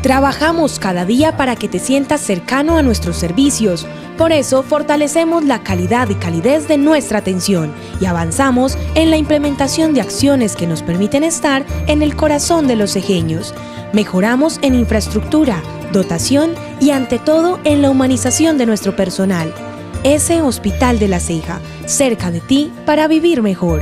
Trabajamos cada día para que te sientas cercano a nuestros servicios. Por eso fortalecemos la calidad y calidez de nuestra atención y avanzamos en la implementación de acciones que nos permiten estar en el corazón de los cejeños. Mejoramos en infraestructura, dotación y ante todo en la humanización de nuestro personal. Ese Hospital de la Ceja, cerca de ti para vivir mejor.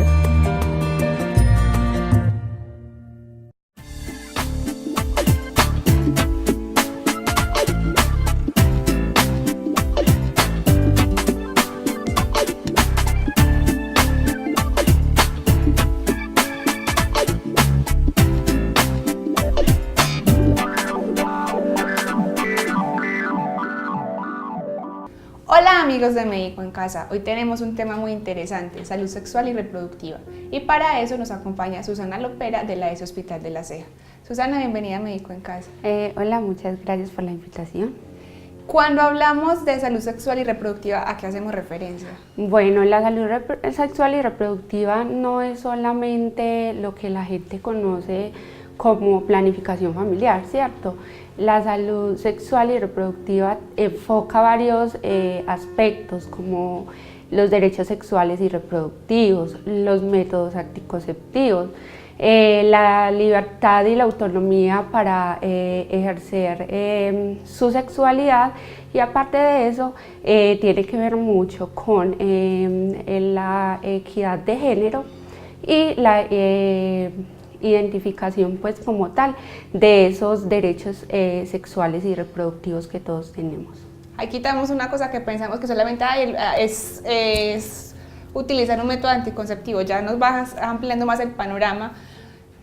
Hola amigos de Médico en Casa, hoy tenemos un tema muy interesante, salud sexual y reproductiva, y para eso nos acompaña Susana Lopera de la Hospital de la Ceja. Susana, bienvenida a Médico en Casa. Hola, muchas gracias por la invitación. Cuando hablamos de salud sexual y reproductiva, ¿a qué hacemos referencia? Bueno, la salud sexual y reproductiva no es solamente lo que la gente conoce como planificación familiar, ¿cierto? La salud sexual y reproductiva enfoca varios aspectos como los derechos sexuales y reproductivos, los métodos anticonceptivos, la libertad y la autonomía para ejercer su sexualidad, y aparte de eso tiene que ver mucho con la equidad de género y la identificación pues como tal de esos derechos sexuales y reproductivos que todos tenemos. Aquí tenemos una cosa que pensamos que solamente es utilizar un método anticonceptivo, ya nos vas ampliando más el panorama.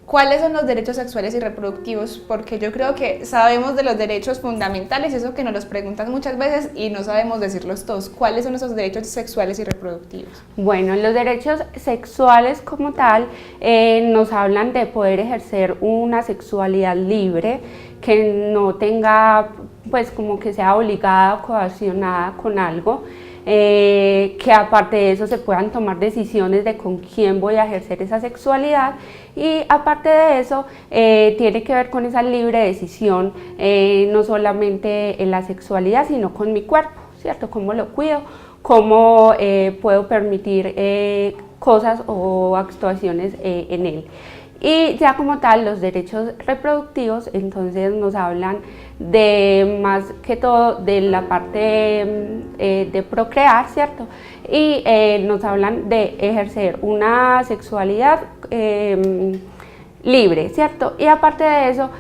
¿Cuáles son los derechos sexuales y reproductivos? Porque yo creo que sabemos de los derechos fundamentales, eso que nos los preguntan muchas veces y no sabemos decirlos todos. ¿Cuáles son esos derechos sexuales y reproductivos? Bueno, los derechos sexuales como tal nos hablan de poder ejercer una sexualidad libre, que no tenga, pues como que sea obligada o coaccionada con algo. Que aparte de eso se puedan tomar decisiones de con quién voy a ejercer esa sexualidad, y aparte de eso tiene que ver con esa libre decisión, no solamente en la sexualidad sino con mi cuerpo, ¿cierto? Cómo lo cuido, cómo puedo permitir cosas o actuaciones en él. Y ya como tal, los derechos reproductivos entonces nos hablan de más que todo de la parte de procrear, ¿cierto? Y nos hablan de ejercer una sexualidad libre, ¿cierto? Y aparte de eso,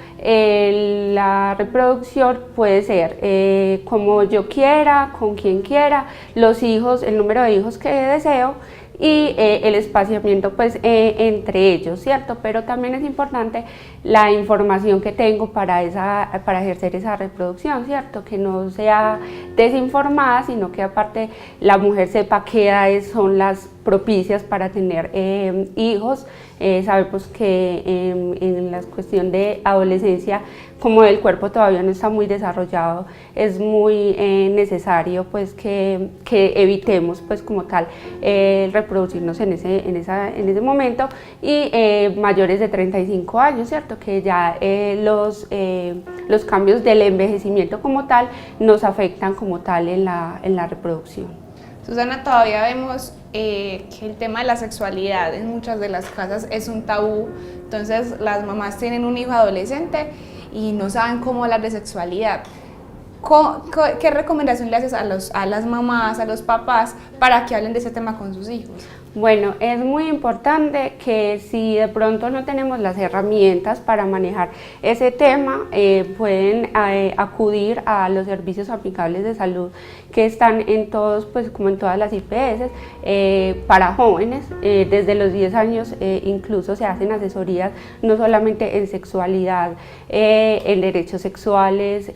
la reproducción puede ser como yo quiera, con quien quiera, los hijos, el número de hijos que deseo, y el espaciamiento pues entre ellos, ¿cierto? Pero también es importante la información que tengo para ejercer esa reproducción, ¿cierto? Que no sea desinformada, sino que aparte la mujer sepa qué edades son las propicias para tener hijos. Sabemos que en la cuestión de adolescencia, como el cuerpo todavía no está muy desarrollado, es muy necesario pues que evitemos pues como tal reproducirnos en ese momento, y mayores de 35 años, ¿cierto? Que ya los cambios del envejecimiento como tal nos afectan como tal en la reproducción. Susana, todavía vemos que el tema de la sexualidad en muchas de las casas es un tabú. Entonces las mamás tienen un hijo adolescente y no saben cómo hablar de sexualidad. ¿Qué recomendación le haces a las mamás, a los papás, para que hablen de ese tema con sus hijos? Bueno, es muy importante que si de pronto no tenemos las herramientas para manejar ese tema, pueden acudir a los servicios aplicables de salud que están en todos, pues como en todas las IPS, para jóvenes. Desde los 10 años incluso se hacen asesorías no solamente en sexualidad, en derechos sexuales,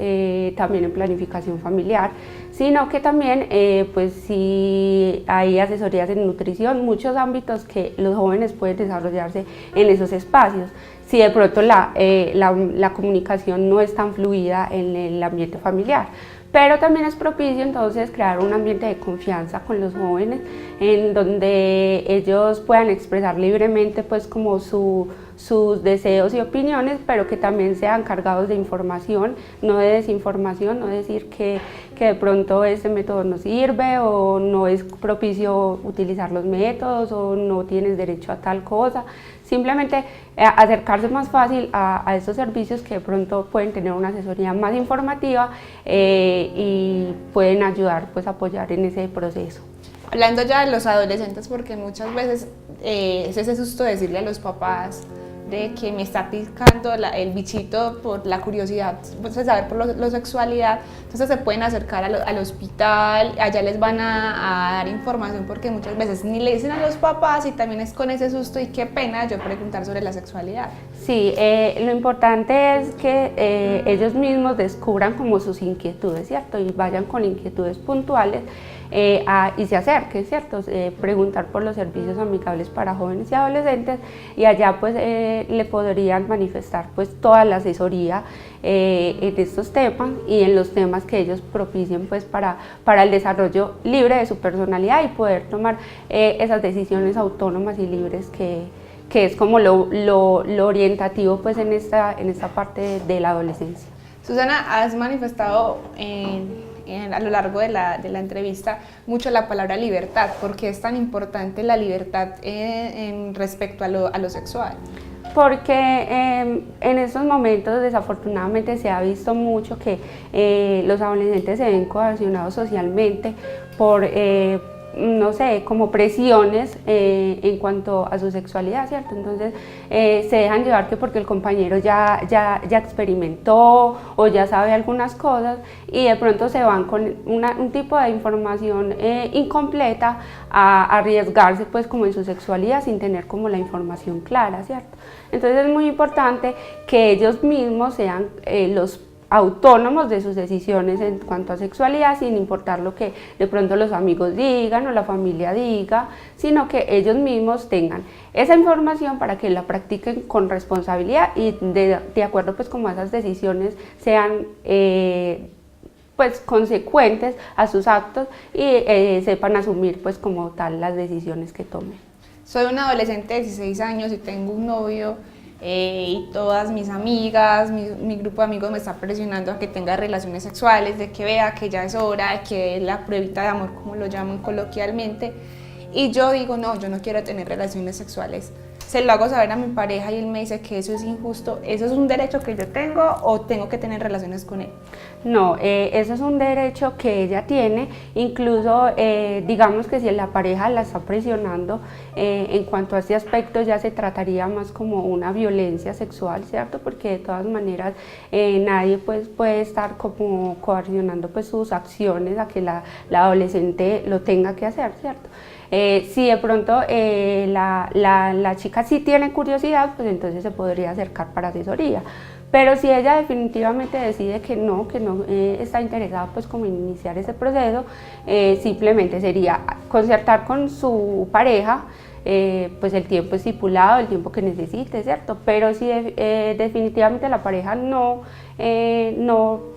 también en planificación familiar, sino que también pues si hay asesorías en nutrición, muchos ámbitos que los jóvenes pueden desarrollarse en esos espacios. Si de pronto la comunicación no es tan fluida en el ambiente familiar. Pero también es propicio entonces crear un ambiente de confianza con los jóvenes, en donde ellos puedan expresar libremente pues como su sus deseos y opiniones, pero que también sean cargados de información, no de desinformación, no decir que de pronto este método no sirve o no es propicio utilizar los métodos o no tienes derecho a tal cosa. Simplemente acercarse más fácil a estos servicios que de pronto pueden tener una asesoría más informativa y pueden ayudar, pues, a apoyar en ese proceso. Hablando ya de los adolescentes, porque muchas veces es ese susto de decirle a los papás de que me está picando el bichito por la curiosidad, pues, de saber por la sexualidad, entonces se pueden acercar al hospital, allá les van a dar información, porque muchas veces ni le dicen a los papás y también es con ese susto y qué pena yo preguntar sobre la sexualidad. Sí, lo importante es que ellos mismos descubran como sus inquietudes, ¿cierto? Y vayan con inquietudes puntuales y se acerquen, ¿cierto? Preguntar por los servicios amigables para jóvenes y adolescentes y allá pues le podrían manifestar pues toda la asesoría en estos temas y en los temas que ellos propicien pues para el desarrollo libre de su personalidad y poder tomar esas decisiones autónomas y libres que es como lo orientativo pues en esta parte de la adolescencia. Susana, has manifestado a lo largo de la entrevista mucho la palabra libertad. ¿Por qué es tan importante la libertad en respecto a lo sexual? Porque en estos momentos desafortunadamente se ha visto mucho que los adolescentes se ven coaccionados socialmente por no sé, como presiones en cuanto a su sexualidad, ¿cierto? Entonces se dejan llevar que porque el compañero ya experimentó o ya sabe algunas cosas y de pronto se van con un tipo de información incompleta a arriesgarse pues como en su sexualidad sin tener como la información clara, ¿cierto? Entonces es muy importante que ellos mismos sean los autónomos de sus decisiones en cuanto a sexualidad, sin importar lo que de pronto los amigos digan o la familia diga, sino que ellos mismos tengan esa información para que la practiquen con responsabilidad y de acuerdo pues como a esas decisiones sean pues consecuentes a sus actos y sepan asumir pues como tal las decisiones que tomen. Soy una adolescente de 16 años y tengo un novio y todas mis amigas, mi grupo de amigos me está presionando a que tenga relaciones sexuales, de que vea que ya es hora, de que la pruebita de amor, como lo llaman coloquialmente, y yo digo, no, yo no quiero tener relaciones sexuales. Se lo hago saber a mi pareja y él me dice que eso es injusto. ¿Eso es un derecho que yo tengo o tengo que tener relaciones con él? No, eso es un derecho que ella tiene, incluso digamos que si la pareja la está presionando en cuanto a este aspecto ya se trataría más como una violencia sexual, ¿cierto? Porque de todas maneras nadie pues puede estar como coaccionando pues sus acciones a que la adolescente lo tenga que hacer, ¿cierto? Si de pronto la chica sí tiene curiosidad, pues entonces se podría acercar para asesoría. Pero si ella definitivamente decide que no está interesada pues como en iniciar ese proceso, simplemente sería concertar con su pareja pues el tiempo estipulado, el tiempo que necesite, ¿cierto? Pero si definitivamente la pareja no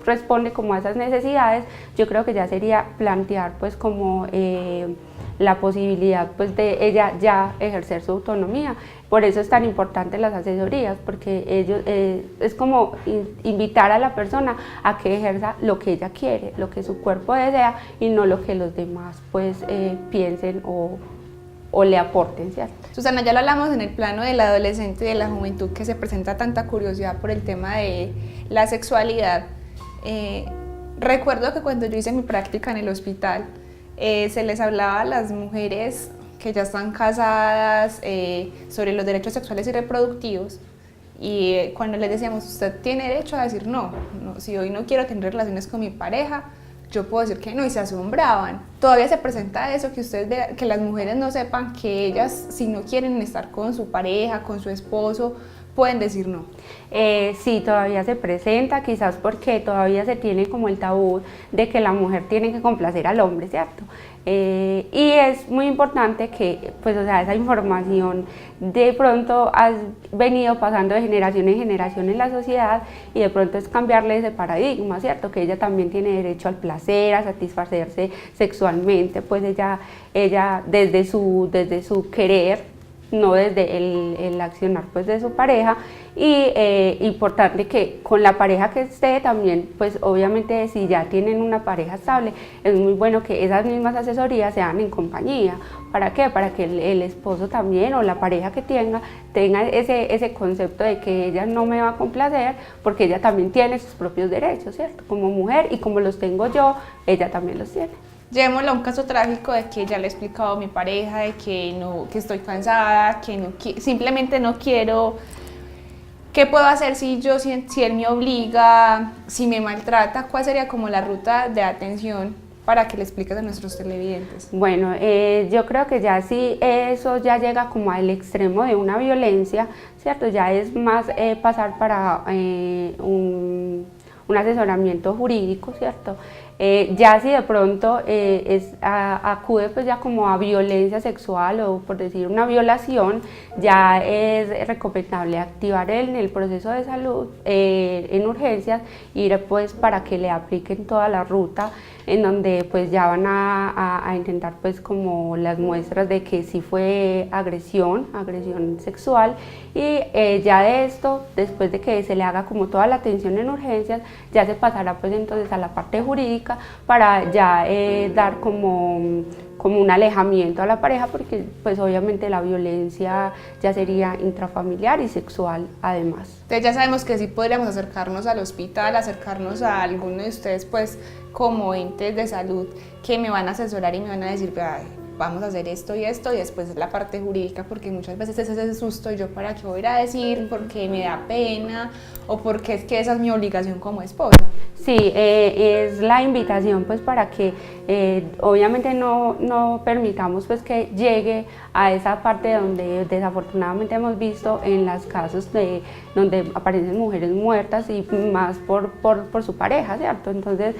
responde como a esas necesidades, yo creo que ya sería plantear pues como la posibilidad pues de ella ya ejercer su autonomía. Por eso es tan importante las asesorías, porque ellos es como invitar a la persona a que ejerza lo que ella quiere, lo que su cuerpo desea y no lo que los demás pues piensen o le aporten, ¿cierto? Susana, ya lo hablamos en el plano del adolescente y de la juventud, que se presenta tanta curiosidad por el tema de la sexualidad. Recuerdo que cuando yo hice mi práctica en el hospital, se les hablaba a las mujeres que ya están casadas sobre los derechos sexuales y reproductivos, y cuando les decíamos, usted tiene derecho a decir no, si hoy no quiero tener relaciones con mi pareja, yo puedo decir que no, y se asombraban. Todavía se presenta eso, que ustedes vean, que las mujeres no sepan que ellas, si no quieren estar con su pareja, con su esposo, pueden decir no. Sí, todavía se presenta, quizás porque todavía se tiene como el tabú de que la mujer tiene que complacer al hombre, ¿cierto? Y es muy importante que, pues, o sea, esa información de pronto has venido pasando de generación en generación en la sociedad y de pronto es cambiarle ese paradigma, ¿cierto? Que ella también tiene derecho al placer, a satisfacerse sexualmente, pues ella desde su querer no desde el accionar pues de su pareja. Y importante que con la pareja que esté también, pues obviamente si ya tienen una pareja estable, es muy bueno que esas mismas asesorías sean en compañía. ¿Para qué? Para que el esposo también o la pareja que tenga ese concepto de que ella no me va a complacer porque ella también tiene sus propios derechos, ¿cierto? Como mujer, y como los tengo yo, ella también los tiene. Llevémoslo a un caso trágico de que ya le he explicado a mi pareja de que estoy cansada, simplemente no quiero. ¿Qué puedo hacer si él me obliga, si me maltrata? ¿Cuál sería como la ruta de atención para que le expliques a nuestros televidentes? Bueno, yo creo que ya si eso ya llega como al extremo de una violencia, ¿cierto? Ya es más pasar para un asesoramiento jurídico, ¿cierto? Ya si de pronto acude pues ya como a violencia sexual o por decir una violación, ya es recomendable activar en el proceso de salud en urgencias, ir pues para que le apliquen toda la ruta en donde pues ya van a intentar pues como las muestras de que sí fue agresión sexual, y ya de esto, después de que se le haga como toda la atención en urgencias, ya se pasará pues entonces a la parte jurídica para ya dar como un alejamiento a la pareja, porque pues obviamente la violencia ya sería intrafamiliar y sexual además. Entonces ya sabemos que sí podríamos acercarnos al hospital, acercarnos a alguno de ustedes pues como entes de salud que me van a asesorar y me van a decir, vamos a hacer esto y esto, y después la parte jurídica, porque muchas veces es ese susto, yo para qué voy a ir a decir, porque me da pena o porque es que esa es mi obligación como esposa. Sí, es la invitación pues para que obviamente no permitamos pues que llegue a esa parte donde desafortunadamente hemos visto en los casos donde aparecen mujeres muertas y más por su pareja, ¿cierto? Entonces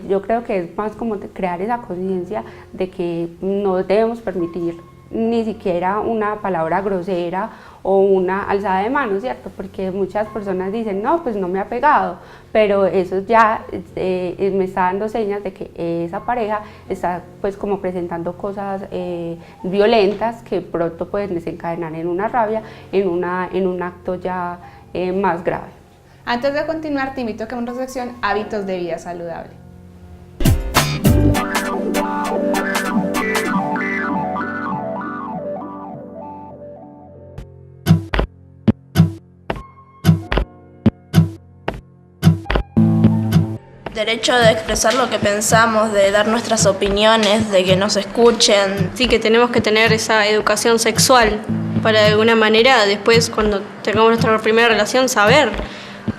yo creo que es más como crear esa conciencia de que no debemos permitir ni siquiera una palabra grosera o una alzada de manos, ¿cierto? Porque muchas personas dicen, no, pues no me ha pegado, pero eso ya me está dando señas de que esa pareja está pues como presentando cosas violentas que pronto pueden desencadenar en una rabia, en un acto ya más grave. Antes de continuar, te invito a que en nuestra sección Hábitos de Vida Saludable. Derecho de expresar lo que pensamos, de dar nuestras opiniones, de que nos escuchen. Sí, que tenemos que tener esa educación sexual para de alguna manera después cuando tengamos nuestra primera relación saber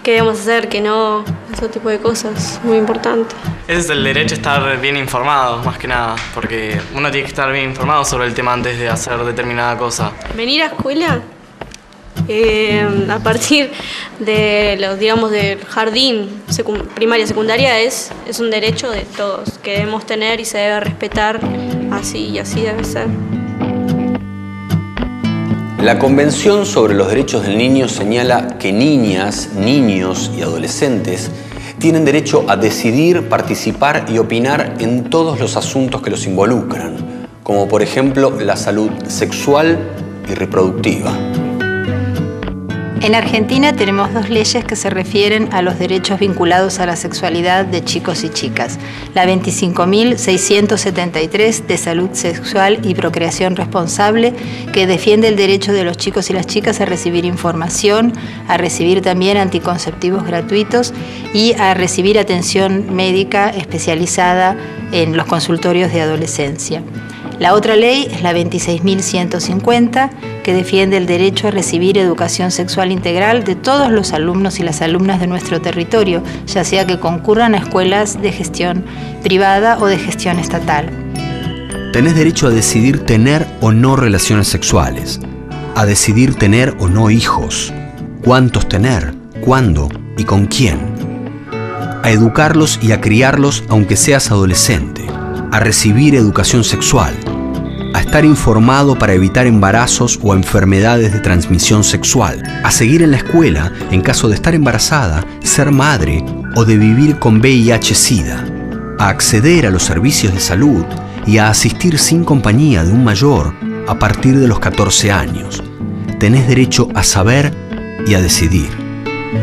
qué debemos hacer, qué no, ese tipo de cosas, muy importante. Ese es el derecho a estar bien informado, más que nada, porque uno tiene que estar bien informado sobre el tema antes de hacer determinada cosa. Venir a escuela a partir de los, digamos, del jardín, primaria, secundaria, es un derecho de todos que debemos tener y se debe respetar así y así debe ser. La Convención sobre los Derechos del Niño señala que niñas, niños y adolescentes tienen derecho a decidir, participar y opinar en todos los asuntos que los involucran, como por ejemplo la salud sexual y reproductiva. En Argentina tenemos 2 leyes que se refieren a los derechos vinculados a la sexualidad de chicos y chicas. La 25.673 de salud sexual y procreación responsable, que defiende el derecho de los chicos y las chicas a recibir información, a recibir también anticonceptivos gratuitos y a recibir atención médica especializada en los consultorios de adolescencia. La otra ley es la 26.150, que defiende el derecho a recibir educación sexual integral de todos los alumnos y las alumnas de nuestro territorio, ya sea que concurran a escuelas de gestión privada o de gestión estatal. Tenés derecho a decidir tener o no relaciones sexuales, a decidir tener o no hijos, cuántos tener, cuándo y con quién, a educarlos y a criarlos aunque seas adolescente, a recibir educación sexual, a estar informado para evitar embarazos o enfermedades de transmisión sexual, a seguir en la escuela en caso de estar embarazada, ser madre o de vivir con VIH/SIDA, a acceder a los servicios de salud y a asistir sin compañía de un mayor a partir de los 14 años. Tenés derecho a saber y a decidir.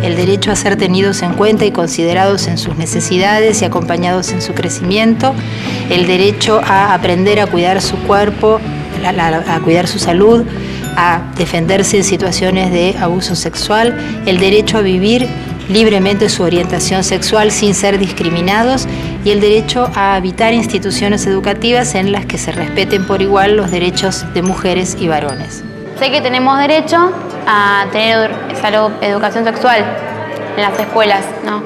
El derecho a ser tenidos en cuenta y considerados en sus necesidades y acompañados en su crecimiento. El derecho a aprender a cuidar su cuerpo, a cuidar su salud, a defenderse en situaciones de abuso sexual. El derecho a vivir libremente su orientación sexual sin ser discriminados y el derecho a habitar instituciones educativas en las que se respeten por igual los derechos de mujeres y varones. Sé que tenemos derecho a tener educación sexual en las escuelas, ¿no?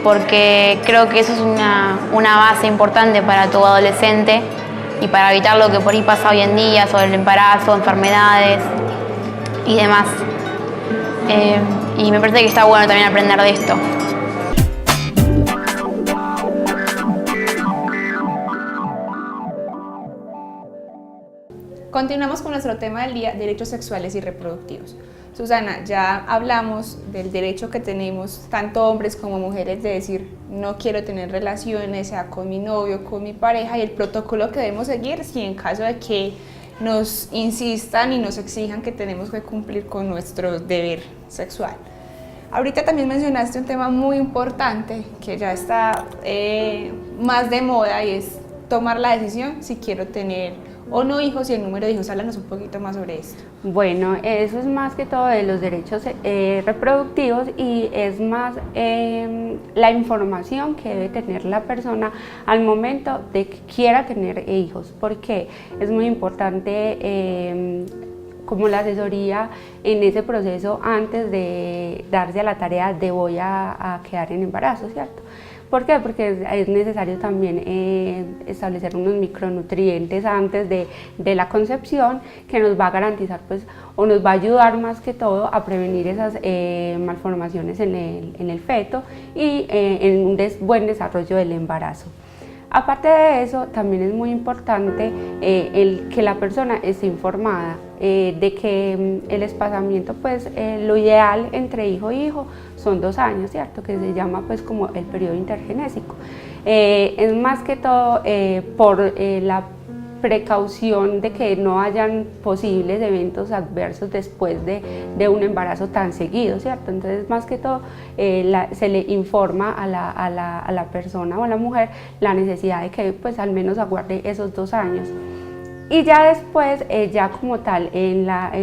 Porque creo que eso es una base importante para todo adolescente y para evitar lo que por ahí pasa hoy en día sobre el embarazo, enfermedades y demás. Y me parece que está bueno también aprender de esto. Continuamos con nuestro tema del día, derechos sexuales y reproductivos. Susana, ya hablamos del derecho que tenemos, tanto hombres como mujeres, de decir no quiero tener relaciones, sea con mi novio, con mi pareja, y el protocolo que debemos seguir si en caso de que nos insistan y nos exijan que tenemos que cumplir con nuestro deber sexual. Ahorita también mencionaste un tema muy importante que ya está más de moda y es tomar la decisión si quiero tener o no hijos y el número de hijos. Háblanos un poquito más sobre esto. Bueno, eso es más que todo de los derechos reproductivos y es más la información que debe tener la persona al momento de que quiera tener hijos, porque es muy importante como la asesoría en ese proceso antes de darse a la tarea de voy a quedar en embarazo, ¿cierto? ¿Por qué? Porque es necesario también establecer unos micronutrientes antes de la concepción que nos va a garantizar pues, o nos va a ayudar más que todo a prevenir esas malformaciones en el feto y en un buen desarrollo del embarazo. Aparte de eso, también es muy importante el que la persona esté informada de que el espacamiento, pues lo ideal entre hijo y hijo son 2 años, ¿cierto? Que se llama pues como el periodo intergenésico. Es más que todo por la precaución de que no hayan posibles eventos adversos después de un embarazo tan seguido, ¿cierto? Entonces, más que todo, se le informa a la persona o a la mujer la necesidad de que pues al menos aguarde esos 2 años. Y ya después, ya como tal,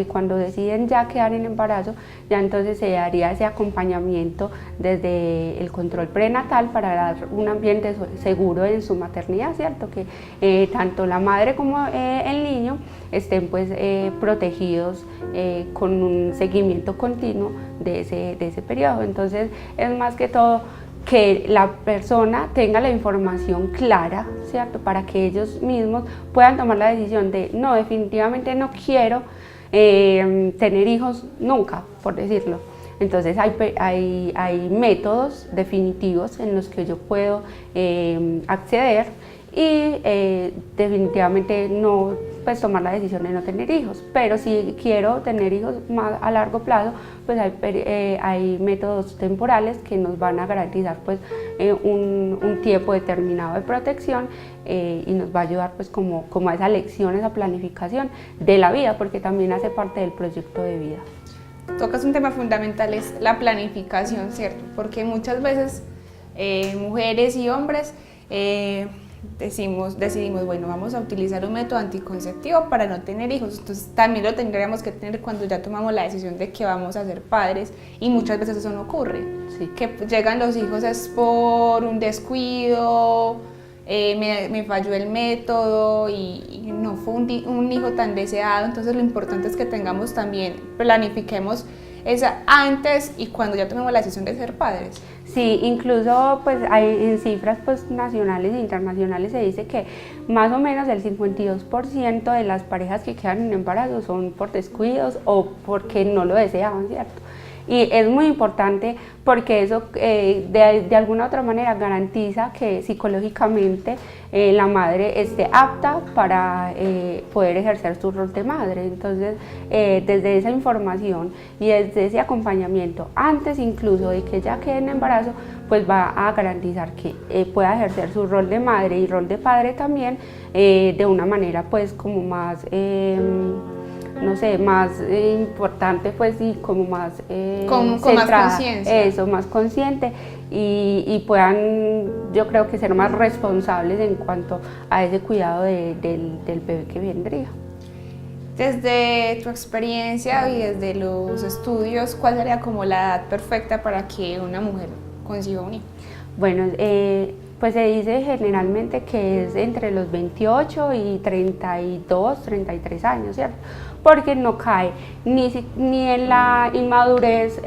cuando deciden ya quedar en embarazo, ya entonces se daría ese acompañamiento desde el control prenatal para dar un ambiente seguro en su maternidad, ¿cierto? Que tanto la madre como el niño estén pues protegidos con un seguimiento continuo de ese periodo. Entonces es más que todo que la persona tenga la información clara, ¿cierto? Para que ellos mismos puedan tomar la decisión de no, definitivamente no quiero tener hijos nunca, por decirlo. Entonces hay métodos definitivos en los que yo puedo acceder y definitivamente no pues tomar la decisión de no tener hijos, pero si quiero tener hijos más a largo plazo, pues hay métodos temporales que nos van a garantizar pues un tiempo determinado de protección y nos va a ayudar pues como a esa elección, esa planificación de la vida, porque también hace parte del proyecto de vida. Tocas un tema fundamental, es la planificación, ¿cierto? Porque muchas veces mujeres y hombres decidimos, bueno, vamos a utilizar un método anticonceptivo para no tener hijos, entonces también lo tendríamos que tener cuando ya tomamos la decisión de que vamos a ser padres y muchas veces eso no ocurre, sí. Que llegan los hijos es por un descuido, me falló el método y no fue un hijo tan deseado, entonces lo importante es que tengamos también, planifiquemos esa antes y cuando ya tomemos la decisión de ser padres. Sí, incluso pues en cifras pues nacionales e internacionales se dice que más o menos el 52% de las parejas que quedan en embarazo son por descuidos o porque no lo deseaban, ¿cierto? Y es muy importante porque eso de alguna otra manera garantiza que psicológicamente la madre esté apta para poder ejercer su rol de madre. Entonces, desde esa información y desde ese acompañamiento, antes incluso de que ella quede en embarazo, pues va a garantizar que pueda ejercer su rol de madre y rol de padre también de una manera pues como más no sé, más importante pues y como más con más conciencia. Eso, más consciente y puedan, yo creo que ser más responsables en cuanto a ese cuidado del bebé que vendría. Desde tu experiencia y desde los estudios, ¿cuál sería como la edad perfecta para que una mujer conciba un hijo? Bueno, pues se dice generalmente que es entre los 28 y 32, 33 años, ¿cierto? Porque no cae ni en la inmadurez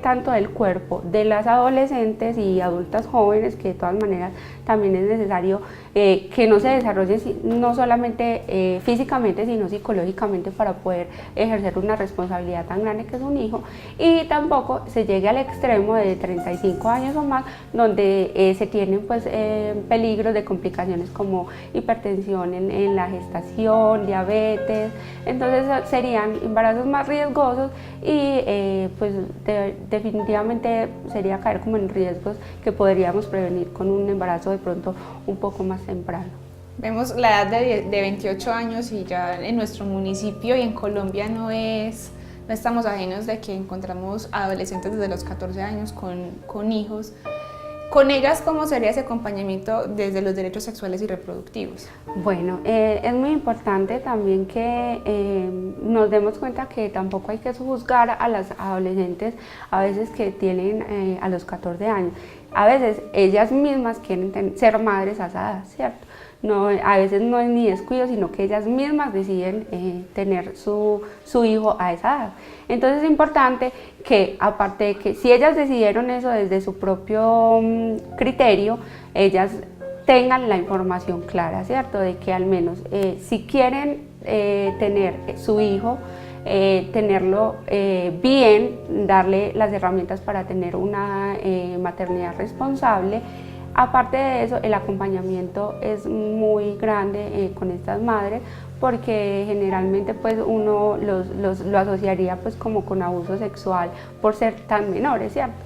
tanto del cuerpo de las adolescentes y adultas jóvenes, que de todas maneras también es necesario que no se desarrollen no solamente físicamente, sino psicológicamente para poder ejercer una responsabilidad tan grande que es un hijo, y tampoco se llegue al extremo de 35 años o más, donde se tienen pues peligros de complicaciones como hipertensión en la gestación, diabetes. Entonces serían embarazos más riesgosos y pues definitivamente sería caer como en riesgos que podríamos prevenir con un embarazo de pronto un poco más temprano. Vemos la edad de 28 años y ya en nuestro municipio y en Colombia no estamos ajenos de que encontramos adolescentes desde los 14 años con hijos. Con ellas, ¿cómo sería ese acompañamiento desde los derechos sexuales y reproductivos? Bueno, es muy importante también que nos demos cuenta que tampoco hay que juzgar a las adolescentes a veces que tienen a los 14 años. A veces ellas mismas quieren ser madres a esa edad, ¿cierto? No, a veces no es ni descuido, sino que ellas mismas deciden tener su hijo a esa edad. Entonces es importante que, aparte de que si ellas decidieron eso desde su propio criterio, ellas tengan la información clara, ¿cierto? De que al menos si quieren tener su hijo, tenerlo bien, darle las herramientas para tener una maternidad responsable. Aparte de eso, el acompañamiento es muy grande con estas madres, porque generalmente pues uno lo asociaría pues como con abuso sexual por ser tan menores, ¿cierto?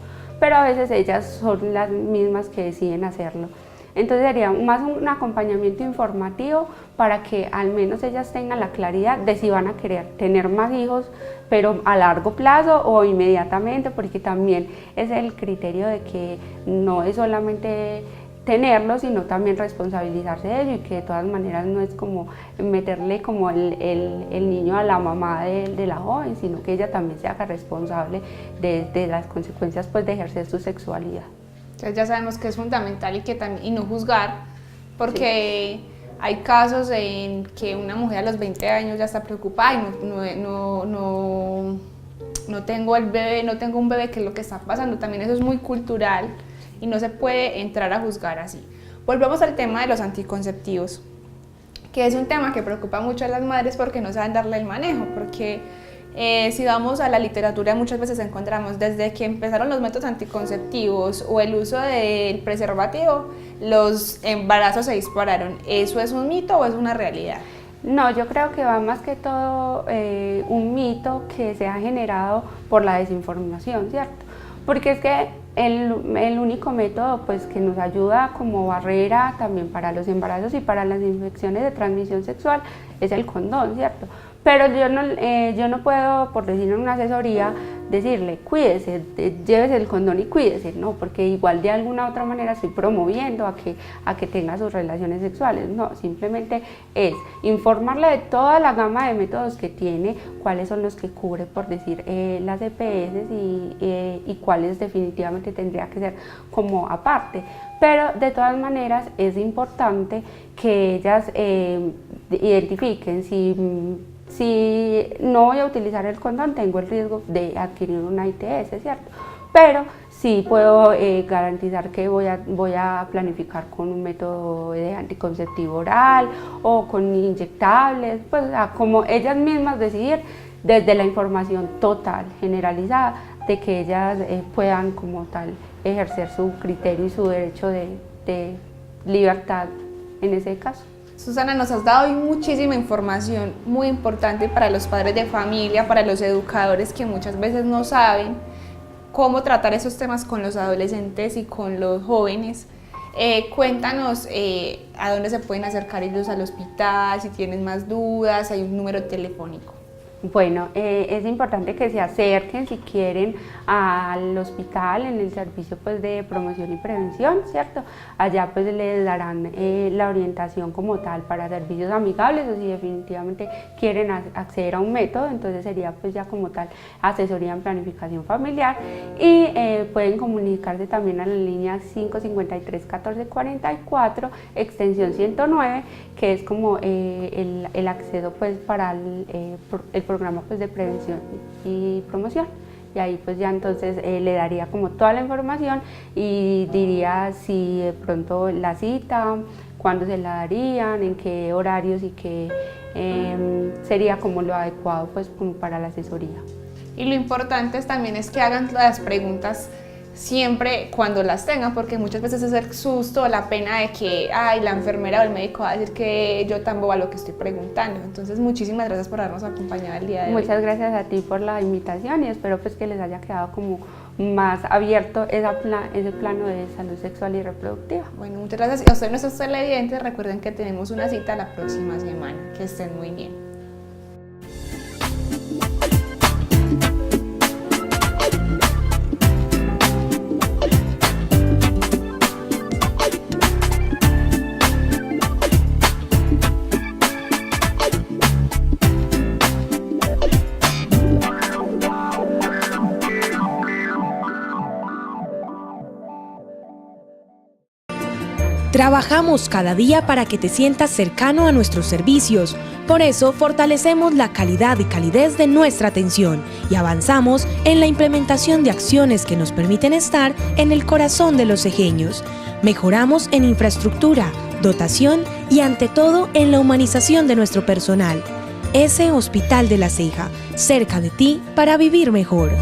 Pero a veces ellas son las mismas que deciden hacerlo. Entonces sería más un acompañamiento informativo para que al menos ellas tengan la claridad de si van a querer tener más hijos, pero a largo plazo o inmediatamente, porque también es el criterio de que no es solamente tenerlo, sino también responsabilizarse de ello, y que de todas maneras no es como meterle como el niño a la mamá de la joven, sino que ella también se haga responsable de las consecuencias pues de ejercer su sexualidad. Entonces ya sabemos que es fundamental y no juzgar, porque sí, hay casos en que una mujer a los 20 años ya está preocupada y no tengo el bebé, no tengo un bebé, ¿qué es lo que está pasando? También eso es muy cultural y no se puede entrar a juzgar así. Volvemos al tema de los anticonceptivos, que es un tema que preocupa mucho a las madres porque no saben darle el manejo, porque si vamos a la literatura muchas veces encontramos desde que empezaron los métodos anticonceptivos o el uso del preservativo, los embarazos se dispararon. ¿Eso es un mito o es una realidad? No, yo creo que va más que todo un mito que se ha generado por la desinformación, ¿cierto? Porque es que el único método pues, que nos ayuda como barrera también para los embarazos y para las infecciones de transmisión sexual es el condón, ¿cierto? Pero yo no puedo, por decir en una asesoría, decirle cuídese, llévese el condón y cuídese, no, porque igual de alguna otra manera estoy promoviendo a que tenga sus relaciones sexuales. No, simplemente es informarle de toda la gama de métodos que tiene, cuáles son los que cubre, por decir, las EPS y cuáles definitivamente tendría que ser como aparte. Pero de todas maneras es importante que ellas identifiquen si no voy a utilizar el condón, tengo el riesgo de adquirir una ITS, ¿cierto? Pero sí puedo garantizar que voy a planificar con un método de anticonceptivo oral o con inyectables, pues como ellas mismas decidir desde la información total, generalizada, de que ellas puedan como tal ejercer su criterio y su derecho de libertad en ese caso. Susana, nos has dado hoy muchísima información muy importante para los padres de familia, para los educadores que muchas veces no saben cómo tratar esos temas con los adolescentes y con los jóvenes. Cuéntanos a dónde se pueden acercar ellos al hospital, si tienen más dudas, hay un número telefónico. Bueno, es importante que se acerquen si quieren al hospital en el servicio pues, de promoción y prevención, ¿cierto? Allá pues les darán la orientación como tal para servicios amigables, o si definitivamente quieren acceder a un método, entonces sería pues ya como tal asesoría en planificación familiar, y pueden comunicarse también a la línea 553-1444, extensión 109, que es como el acceso pues para el programa pues, de prevención y promoción. Y ahí pues ya entonces le daría como toda la información y diría si de pronto la cita, cuándo se la darían, en qué horarios y qué sería como lo adecuado pues como para la asesoría. Y lo importante también es que hagan las preguntas siempre cuando las tengan, porque muchas veces es el susto, la pena de que ay, la enfermera o el médico va a decir que yo tan boba lo que estoy preguntando. Entonces muchísimas gracias por habernos acompañado el día de hoy. Muchas gracias a ti por la invitación y espero pues que les haya quedado como más abierto ese plano de salud sexual y reproductiva. Bueno, muchas gracias a ustedes nuestros televidentes. Recuerden que tenemos una cita la próxima semana. Que estén muy bien. Trabajamos cada día para que te sientas cercano a nuestros servicios. Por eso fortalecemos la calidad y calidez de nuestra atención y avanzamos en la implementación de acciones que nos permiten estar en el corazón de los cejeños. Mejoramos en infraestructura, dotación y ante todo en la humanización de nuestro personal. Ese Hospital de la Ceja, cerca de ti para vivir mejor.